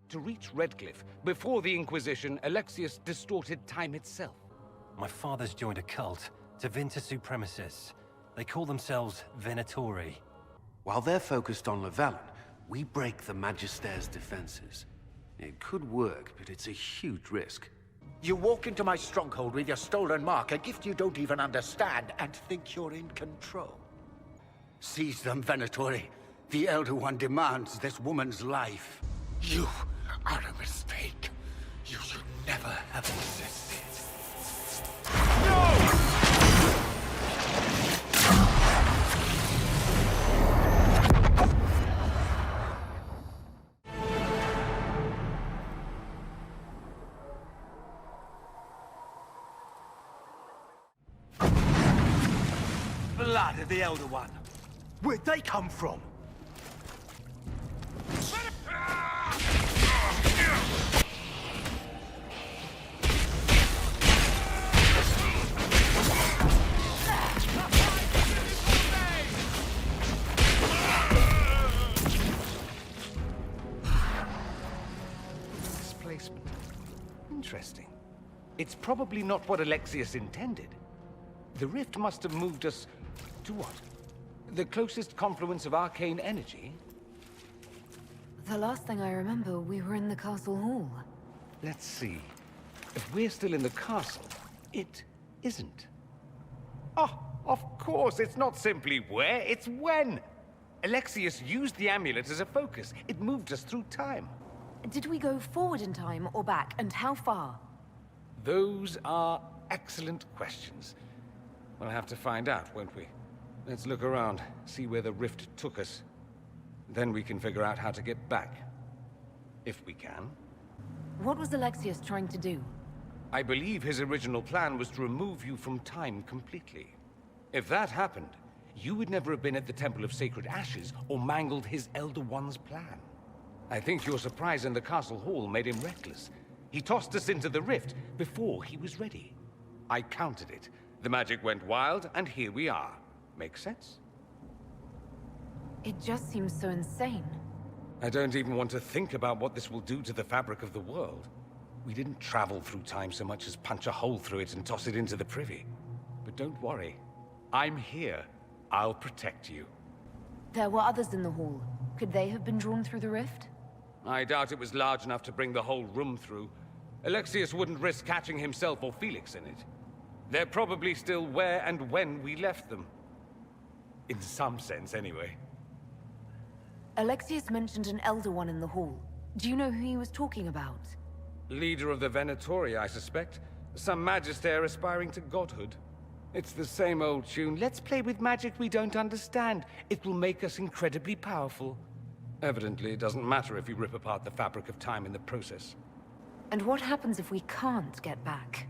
To reach Redcliffe, before the Inquisition, Alexius distorted time itself. My father's joined a cult, Divinta Supremacists. They call themselves Venatori. While they're focused on Llewellyn, we break the Magister's defenses. It could work, but it's a huge risk. You walk into my stronghold with your stolen mark, a gift you don't even understand, and think you're in control. Seize them, Venatori. The Elder One demands this woman's life. You are a mistake. You should never have existed. No! Blood of the Elder One. Where'd they come from? Displacement. Interesting. It's probably not what Alexius intended. The rift must have moved us to what? The closest confluence of arcane energy? The last thing I remember, we were in the castle hall. Let's see. If we're still in the castle, it isn't. Oh, of course, it's not simply where, it's when! Alexius used the amulet as a focus. It moved us through time. Did we go forward in time or back, and how far? Those are excellent questions. We'll have to find out, won't we? Let's look around, see where the rift took us. Then we can figure out how to get back. If we can. What was Alexius trying to do? I believe his original plan was to remove you from time completely. If that happened, you would never have been at the Temple of Sacred Ashes or mangled his Elder One's plan. I think your surprise in the castle hall made him reckless. He tossed us into the rift before he was ready. I countered it. The magic went wild, and here we are. Make sense? It just seems so insane. I don't even want to think about what this will do to the fabric of the world. We didn't travel through time so much as punch a hole through it and toss it into the privy. But don't worry. I'm here. I'll protect you. There were others in the hall. Could they have been drawn through the rift? I doubt it was large enough to bring the whole room through. Alexius wouldn't risk catching himself or Felix in it. They're probably still where and when we left them. In some sense, anyway. Alexius mentioned an Elder One in the hall. Do you know who he was talking about? Leader of the Venatori, I suspect. Some magister aspiring to godhood. It's the same old tune. Let's play with magic we don't understand. It will make us incredibly powerful. Evidently, it doesn't matter if you rip apart the fabric of time in the process. And what happens if we can't get back?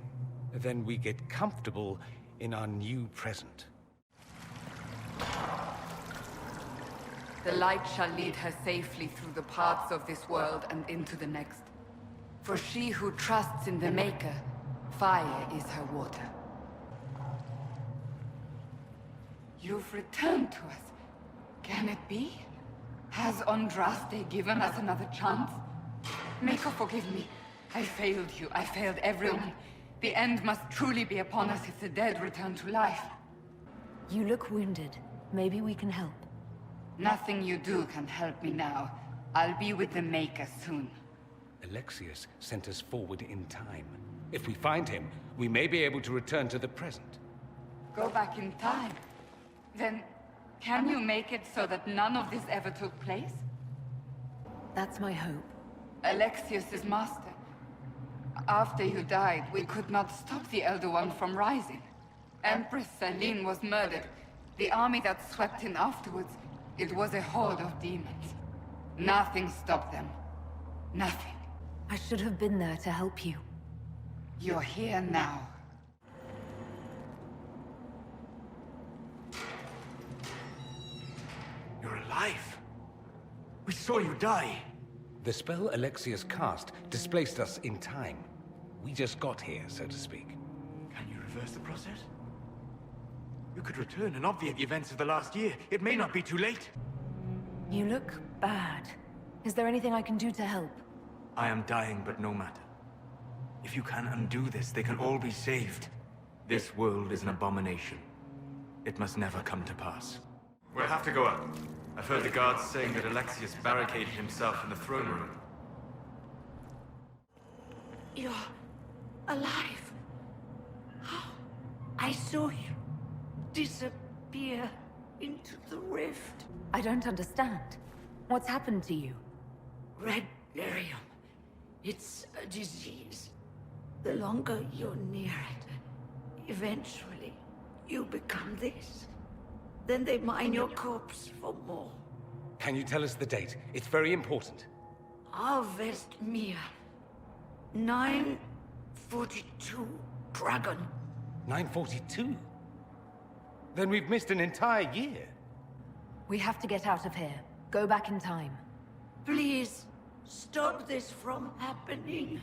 Then we get comfortable in our new present. The light shall lead her safely through the paths of this world and into the next. For she who trusts in the Maker, fire is her water. You've returned to us. Can it be? Has Andraste given us another chance? Maker, forgive me. I failed you. I failed everyone. The end must truly be upon us if the dead return to life. You look wounded. Maybe we can help. Nothing you do can help me now. I'll be with the Maker soon. Alexius sent us forward in time. If we find him, we may be able to return to the present. Go back in time? Then, can you make it so that none of this ever took place? That's my hope. Alexius is master. After you died, we could not stop the Elder One from rising. Empress Celine was murdered. The army that swept in afterwards, it was a horde of demons. Nothing stopped them. Nothing. I should have been there to help you. You're here now. You're alive. We saw you die. The spell Alexius cast displaced us in time. We just got here, so to speak. Can you reverse the process? You could return and obviate the events of the last year. It may not be too late. You look bad. Is there anything I can do to help? I am dying, but no matter. If you can undo this, they can all be saved. This world is an abomination. It must never come to pass. We'll have to go up. I've heard the guards saying that Alexius barricaded himself in the throne room. You're alive. Oh, I saw you disappear into the rift. I don't understand. What's happened to you? Red lyrium. It's a disease. The longer you're near it, eventually you become this. Then they mine your corpse for more. Can you tell us the date? It's very important. Harvest Mir. 942 Dragon. 942? Then we've missed an entire year. We have to get out of here. Go back in time. Please, stop this from happening.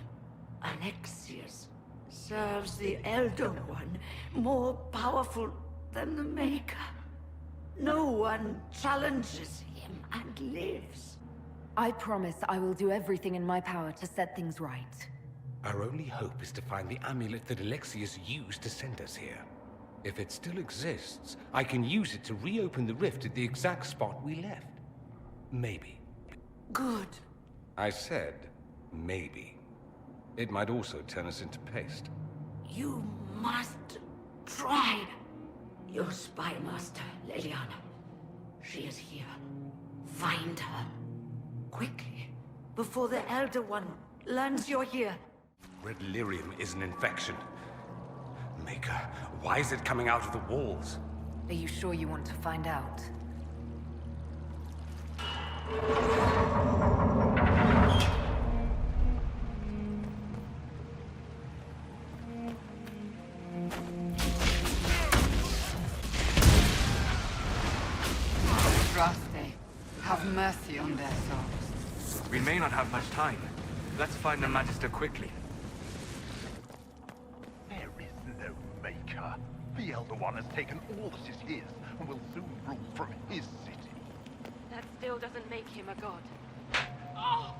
Alexius serves the Elder One, more powerful than the Maker. No one challenges him and lives. I promise I will do everything in my power to set things right. Our only hope is to find the amulet that Alexius used to send us here. If it still exists, I can use it to reopen the rift at the exact spot we left. Maybe. Good. I said, maybe. It might also turn us into paste. You must try. Your spy master, Leliana. She is here. Find her. Quickly. Before the Elder One learns you're here. Red lyrium is an infection. Maker, why is it coming out of the walls? Are you sure you want to find out? Have mercy on their souls. We may not have much time. Let's find the Magister quickly. There is no Maker. The Elder One has taken all that is his, and will soon rule from his city. That still doesn't make him a god. Ah!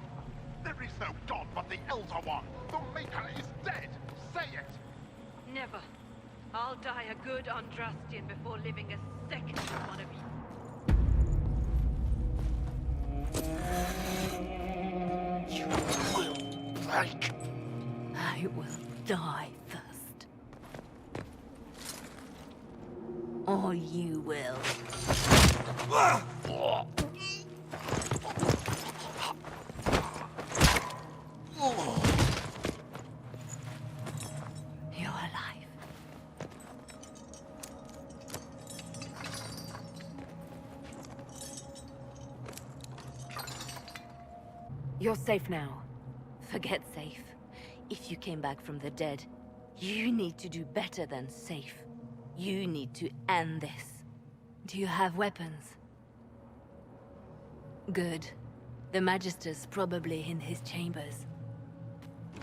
There is no god but the Elder One! The Maker is dead! Say it! Never. I'll die a good Andrastian before living a second with one of you. You will break. I will die first. Or you will. You're alive. You're safe now. Forget safe. If you came back from the dead, you need to do better than safe. You need to end this. Do you have weapons? Good. The Magister's probably in his chambers.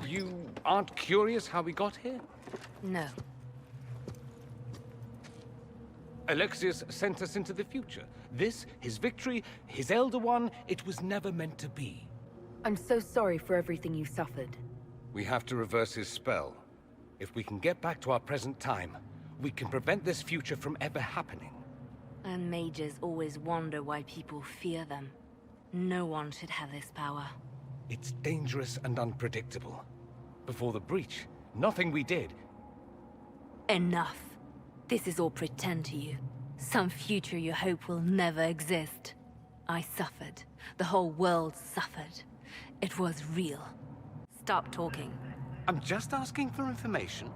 You aren't curious how we got here? No. Alexius sent us into the future. This, his victory, his Elder One, it was never meant to be. I'm so sorry for everything you suffered. We have to reverse his spell. If we can get back to our present time, we can prevent this future from ever happening. And mages always wonder why people fear them. No one should have this power. It's dangerous and unpredictable. Before the breach, nothing we did. Enough. This is all pretend to you. Some future you hope will never exist. I suffered. The whole world suffered. It was real. Stop talking. I'm just asking for information.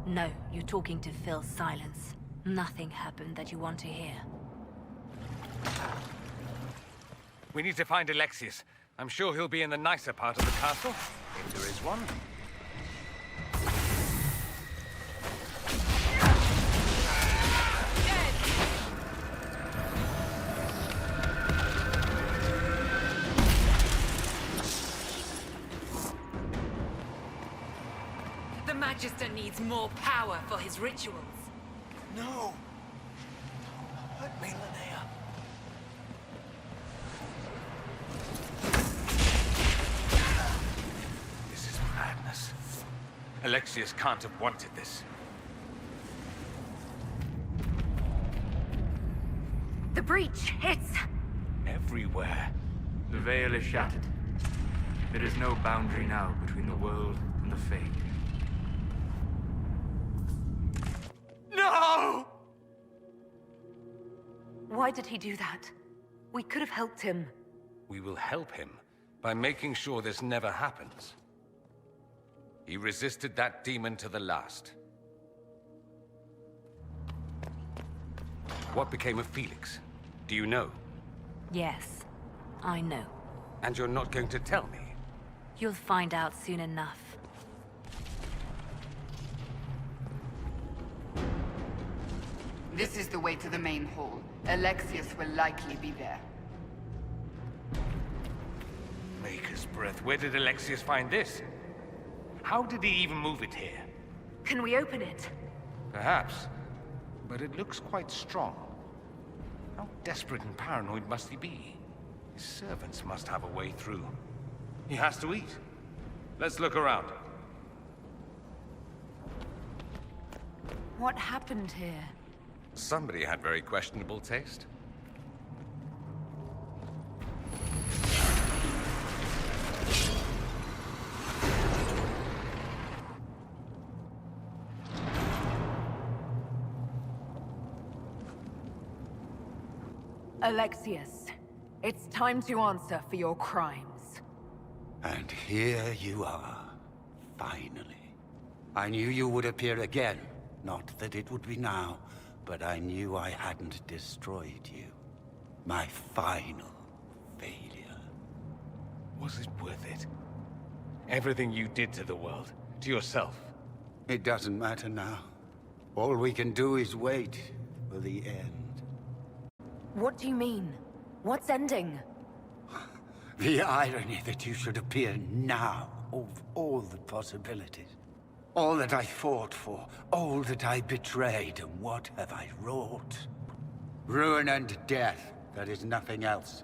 No, you're talking to fill silence. Nothing happened that you want to hear. We need to find Alexius. I'm sure he'll be in the nicer part of the castle, if there is one. The Magister needs more power for his rituals. No! Let me, Linnea. Alexius can't have wanted this. The breach, it's... Everywhere. The veil is shattered. There is no boundary now between the world and the Fade. No! Why did he do that? We could have helped him. We will help him by making sure this never happens. He resisted that demon to the last. What became of Felix? Do you know? Yes, I know. And you're not going to tell me? You'll find out soon enough. This is the way to the main hall. Alexius will likely be there. Maker's breath. Where did Alexius find this? How did he even move it here? Can we open it? Perhaps. But it looks quite strong. How desperate and paranoid must he be? His servants must have a way through. He has to eat. Let's look around. What happened here? Somebody had very questionable taste. Alexius, it's time to answer for your crimes. And here you are, finally. I knew you would appear again. Not that it would be now, but I knew I hadn't destroyed you. My final failure. Was it worth it? Everything you did to the world, to yourself. It doesn't matter now. All we can do is wait for the end. What do you mean? What's ending? The irony that you should appear now of all the possibilities. All that I fought for, all that I betrayed, and what have I wrought? Ruin and death, that is nothing else.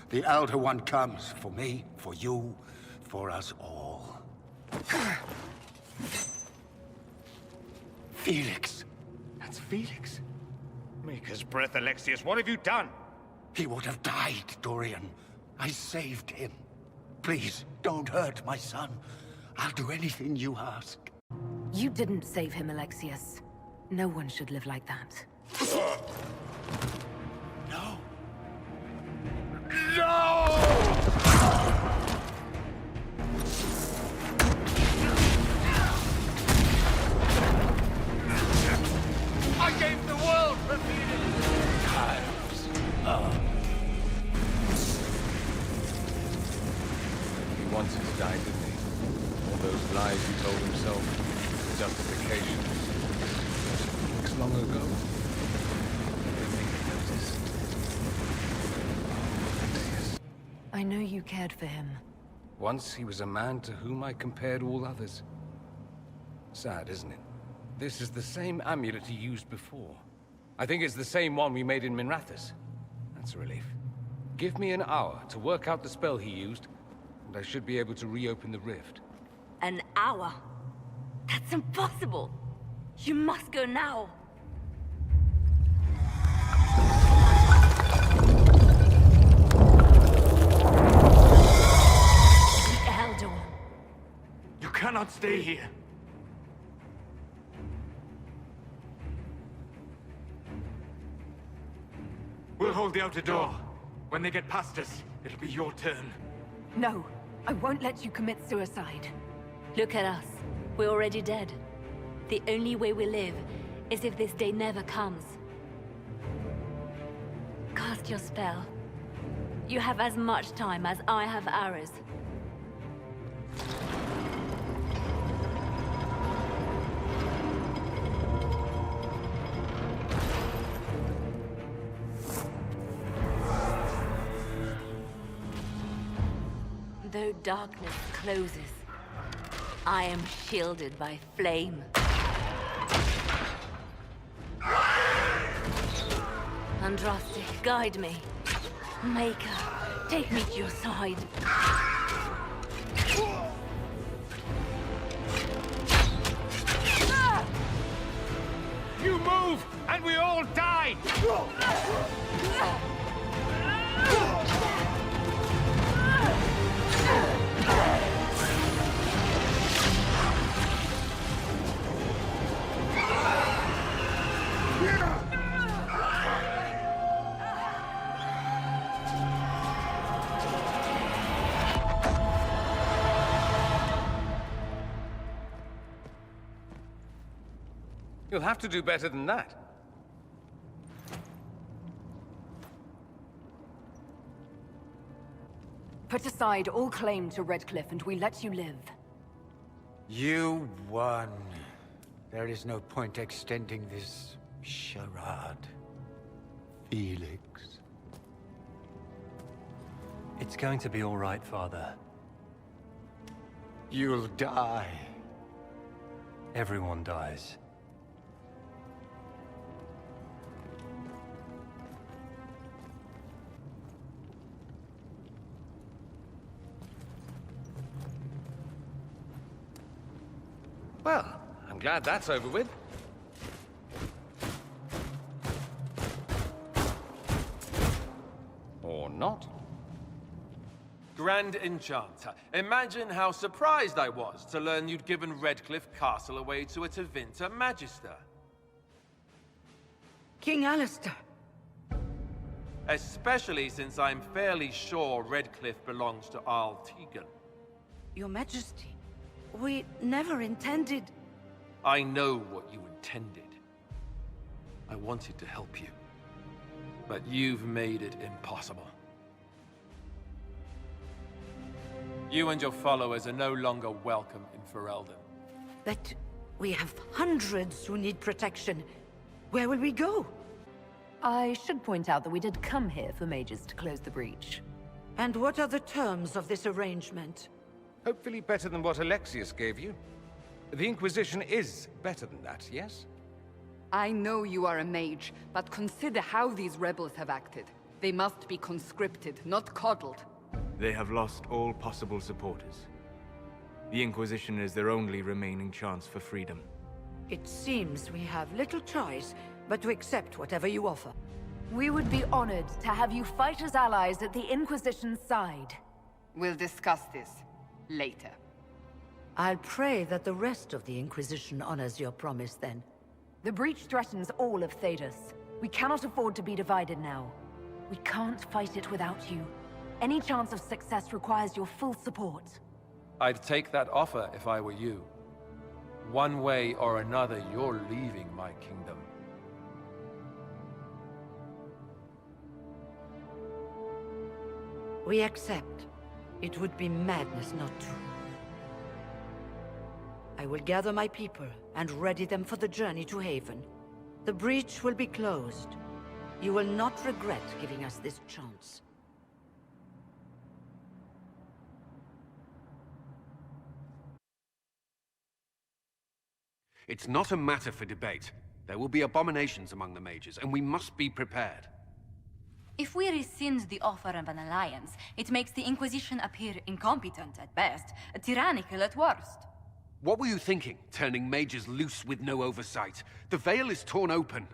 The Elder One comes for me, for you, for us all. Felix. That's Felix. Maker's breath, Alexius, what have you done? He would have died, Dorian. I saved him. Please, don't hurt my son. I'll do anything you ask. You didn't save him, Alexius. No one should live like that. No. No! I gave the world for Felix! He once has died, didn't he? All those lies he told himself. Justification. Weeks long ago. I know you cared for him. Once he was a man to whom I compared all others. Sad, isn't it? This is the same amulet he used before. I think it's the same one we made in Minrathous. That's a relief. Give me an hour to work out the spell he used, and I should be able to reopen the rift. An hour? That's impossible! You must go now! The Elder One. You cannot stay here. We'll hold the outer door. When they get past us, it'll be your turn. No, I won't let you commit suicide. Look at us. We're already dead. The only way we live is if this day never comes. Cast your spell. You have as much time as I have hours. Though darkness closes, I am shielded by flame. Andraste, guide me. Maker, take me to your side. You move, and we all die! You'll have to do better than that. Put aside all claim to Redcliffe and we let you live. You won. There is no point extending this charade. Felix. It's going to be all right, Father. You'll die. Everyone dies. Well, I'm glad that's over with. Or not. Grand Enchanter, imagine how surprised I was to learn you'd given Redcliffe Castle away to a Tevinter Magister. King Alistair. Especially since I'm fairly sure Redcliffe belongs to Arl Tegan. Your Majesty, we never intended... I know what you intended. I wanted to help you. But you've made it impossible. You and your followers are no longer welcome in Ferelden. But we have hundreds who need protection. Where will we go? I should point out that we did come here for mages to close the breach. And what are the terms of this arrangement? Hopefully better than what Alexius gave you. The Inquisition is better than that, yes? I know you are a mage, but consider how these rebels have acted. They must be conscripted, not coddled. They have lost all possible supporters. The Inquisition is their only remaining chance for freedom. It seems we have little choice but to accept whatever you offer. We would be honored to have you fight as allies at the Inquisition's side. We'll discuss this later. I'll pray that the rest of the Inquisition honors your promise then. The breach threatens all of Thedas. We cannot afford to be divided now. We can't fight it without you. Any chance of success requires your full support. I'd take that offer if I were you. One way or another, you're leaving my kingdom. We accept. It would be madness not to. I will gather my people and ready them for the journey to Haven. The breach will be closed. You will not regret giving us this chance. It's not a matter for debate. There will be abominations among the mages, and we must be prepared. If we rescind the offer of an alliance, it makes the Inquisition appear incompetent at best, tyrannical at worst. What were you thinking, turning mages loose with no oversight? The veil is torn open.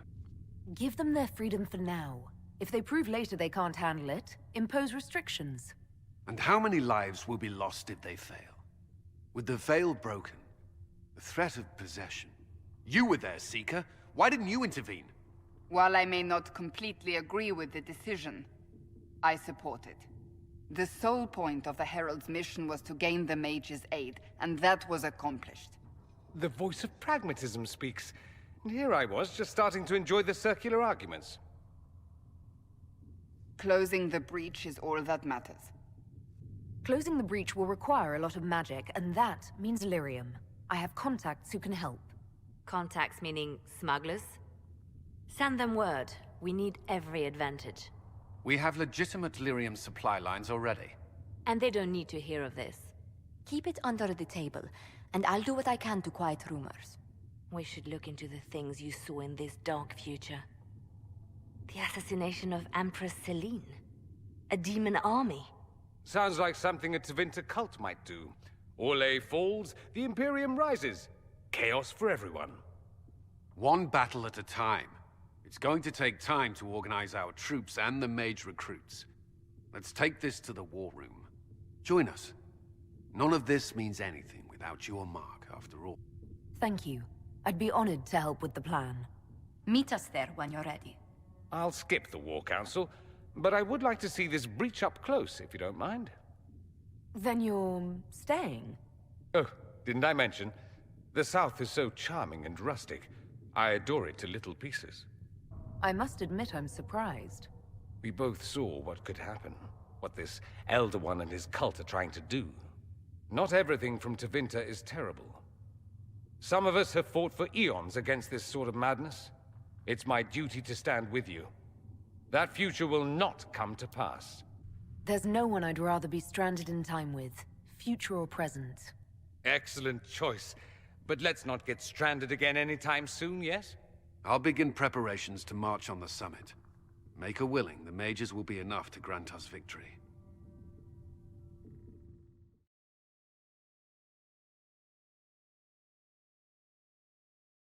Give them their freedom for now. If they prove later they can't handle it, impose restrictions. And how many lives will be lost if they fail? With the veil broken, the threat of possession. You were there, Seeker. Why didn't you intervene? While I may not completely agree with the decision, I support it. The sole point of the Herald's mission was to gain the mage's aid, and that was accomplished. The voice of pragmatism speaks. And here I was, just starting to enjoy the circular arguments. Closing the breach is all that matters. Closing the breach will require a lot of magic, and that means lyrium. I have contacts who can help. Contacts meaning smugglers? Send them word. We need every advantage. We have legitimate lyrium supply lines already. And they don't need to hear of this. Keep it under the table, and I'll do what I can to quiet rumors. We should look into the things you saw in this dark future. The assassination of Empress Celine. A demon army. Sounds like something a Tevinter cult might do. Orlais falls, the Imperium rises. Chaos for everyone. One battle at a time. It's going to take time to organize our troops and the mage recruits. Let's take this to the war room. Join us. None of this means anything without your mark, after all. Thank you. I'd be honored to help with the plan. Meet us there when you're ready. I'll skip the War Council, but I would like to see this breach up close, if you don't mind. Then you're staying? Oh, didn't I mention? The South is so charming and rustic. I adore it to little pieces. I must admit I'm surprised. We both saw what could happen, what this Elder One and his cult are trying to do. Not everything from Tevinter is terrible. Some of us have fought for eons against this sort of madness. It's my duty to stand with you. That future will not come to pass. There's no one I'd rather be stranded in time with, future or present. Excellent choice. But let's not get stranded again anytime soon, yes? I'll begin preparations to march on the summit. Make her willing, the mages will be enough to grant us victory.